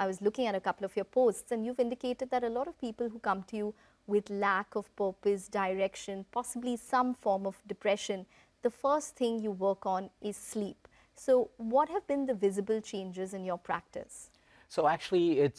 I was looking at a couple of your posts, and you've indicated that a lot of people who come to you with lack of purpose, direction, possibly some form of depression, the first thing you work on is sleep. So what have been the visible changes in your practice? So actually,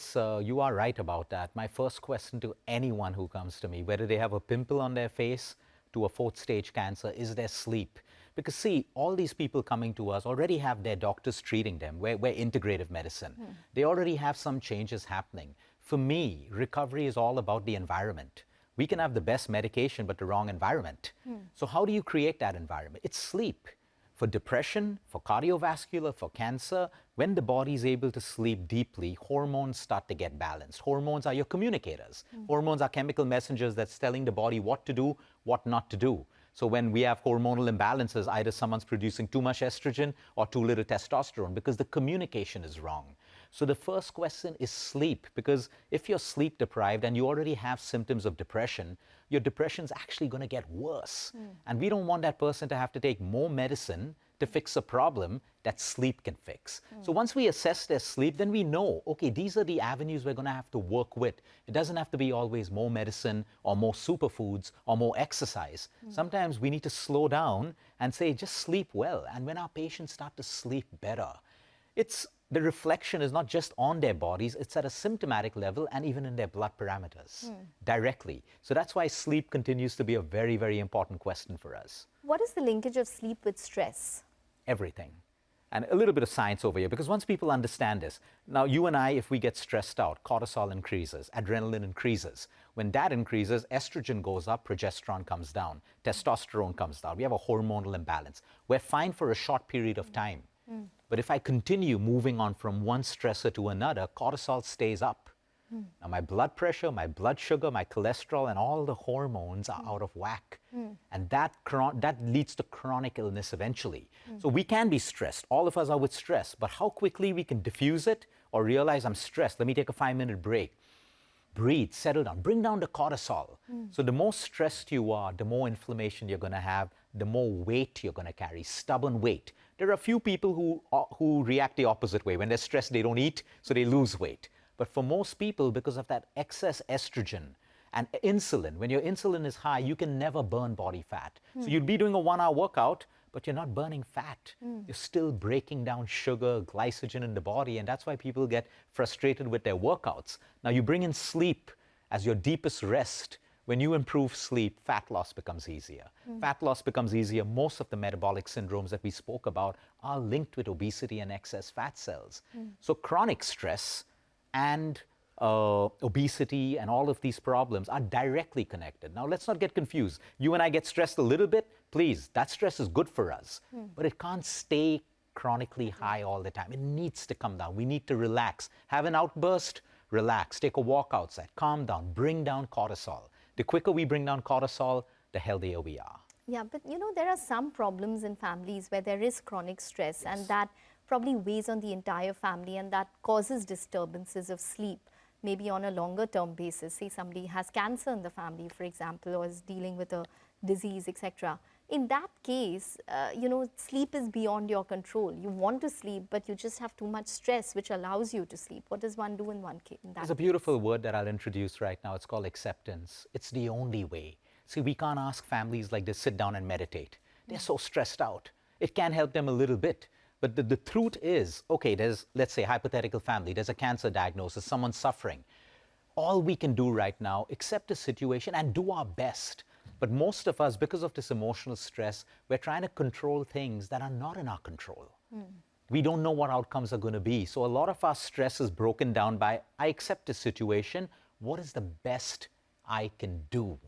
you are right about that. My first question to anyone who comes to me, whether they have a pimple on their face to a fourth stage cancer, is their sleep. Because see, all these people coming to us already have their doctors treating them. We're integrative medicine. They already have some changes happening. For me, recovery is all about the environment. We can have the best medication, but the wrong environment. So how do you create that environment? It's sleep. For depression, for cardiovascular, for cancer, when the body is able to sleep deeply, hormones start to get balanced. Hormones are your communicators. Hormones are chemical messengers that's telling the body what to do, what not to do. So when we have hormonal imbalances, either someone's producing too much estrogen or too little testosterone because the communication is wrong. So the first question is sleep, because if you're sleep deprived and you already have symptoms of depression, your depression's actually going to get worse. And we don't want that person to have to take more medicine to fix a problem that sleep can fix. So once we assess their sleep, then we know, okay, these are the avenues we're going to have to work with. It doesn't have to be always more medicine or more superfoods or more exercise. Sometimes we need to slow down and say, just sleep well. And when our patients start to sleep better, the reflection is not just on their bodies, it's at a symptomatic level and even in their blood parameters directly. So that's why sleep continues to be a very, very important question for us. What is the linkage of sleep with stress? Everything. And a little bit of science over here, because once people understand this, now you and I, if we get stressed out, cortisol increases, adrenaline increases. When that increases, estrogen goes up, progesterone comes down, testosterone comes down. We have a hormonal imbalance. We're fine for a short period of time. But if I continue moving on from one stressor to another, cortisol stays up. Now my blood pressure, my blood sugar, my cholesterol, and all the hormones are out of whack. And that leads to chronic illness eventually. So we can be stressed. All of us are with stress. But how quickly we can diffuse it or realize I'm stressed, let me take a 5-minute break. Breathe, settle down, bring down the cortisol. So the more stressed you are, the more inflammation you're going to have, the more weight you're going to carry, stubborn weight. There are a few people who react the opposite way. When they're stressed, they don't eat, so they lose weight. But for most people, because of that excess estrogen and insulin, when your insulin is high, you can never burn body fat. So you'd be doing a 1-hour workout, but you're not burning fat. You're still breaking down sugar, glycogen in the body, and that's why people get frustrated with their workouts. Now you bring in sleep as your deepest rest. When you improve sleep, fat loss becomes easier. Fat loss becomes easier. Most of the metabolic syndromes that we spoke about are linked with obesity and excess fat cells. So chronic stress and obesity and all of these problems are directly connected. Now, let's not get confused. You and I get stressed a little bit. Please, that stress is good for us. But it can't stay chronically high all the time. It needs to come down. We need to relax. Have an outburst, relax. Take a walk outside. Calm down. Bring down cortisol. The quicker we bring down cortisol, the healthier we are. Yeah, but you know, there are some problems in families where there is chronic stress, and that probably weighs on the entire family, and that causes disturbances of sleep, maybe on a longer term basis. Say somebody has cancer in the family, for example, or is dealing with a disease, etc. In that case, you know, sleep is beyond your control. You want to sleep, but you just have too much stress, which allows you to sleep. What does one do in one case? There's a beautiful word that I'll introduce right now. It's called acceptance. It's the only way. See, we can't ask families like this, sit down and meditate. They're so stressed out. It can help them a little bit. But the truth is, okay, there's, let's say, hypothetical family. There's a cancer diagnosis, someone's suffering. All we can do right now, accept the situation and do our best. But most of us, because of this emotional stress, we're trying to control things that are not in our control. We don't know what outcomes are going to be. So a lot of our stress is broken down by, I accept the situation. What is the best I can do?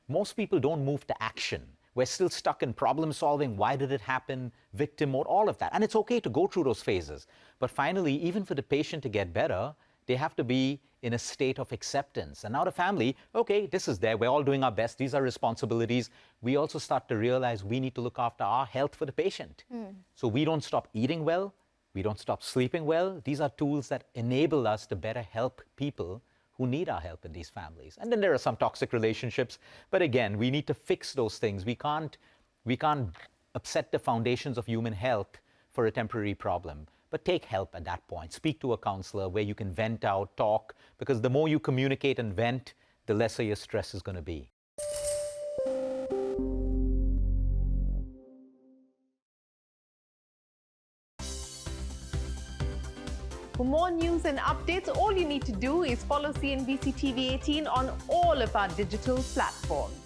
Most people don't move to action. We're still stuck in problem solving. Why did it happen? Victim mode, all of that. And it's okay to go through those phases. But finally, even for the patient to get better, they have to be in a state of acceptance. And now the family, okay, this is there. We're all doing our best. These are responsibilities. We also start to realize we need to look after our health for the patient. So we don't stop eating well. We don't stop sleeping well. These are tools that enable us to better help people who need our help in these families. And then there are some toxic relationships. But again, we need to fix those things. We can't upset the foundations of human health for a temporary problem. but take help at that point. Speak to a counselor where you can vent out, talk, because the more you communicate and vent, the lesser your stress is going to be. For more news and updates, all you need to do is follow CNBC TV 18 on all of our digital platforms.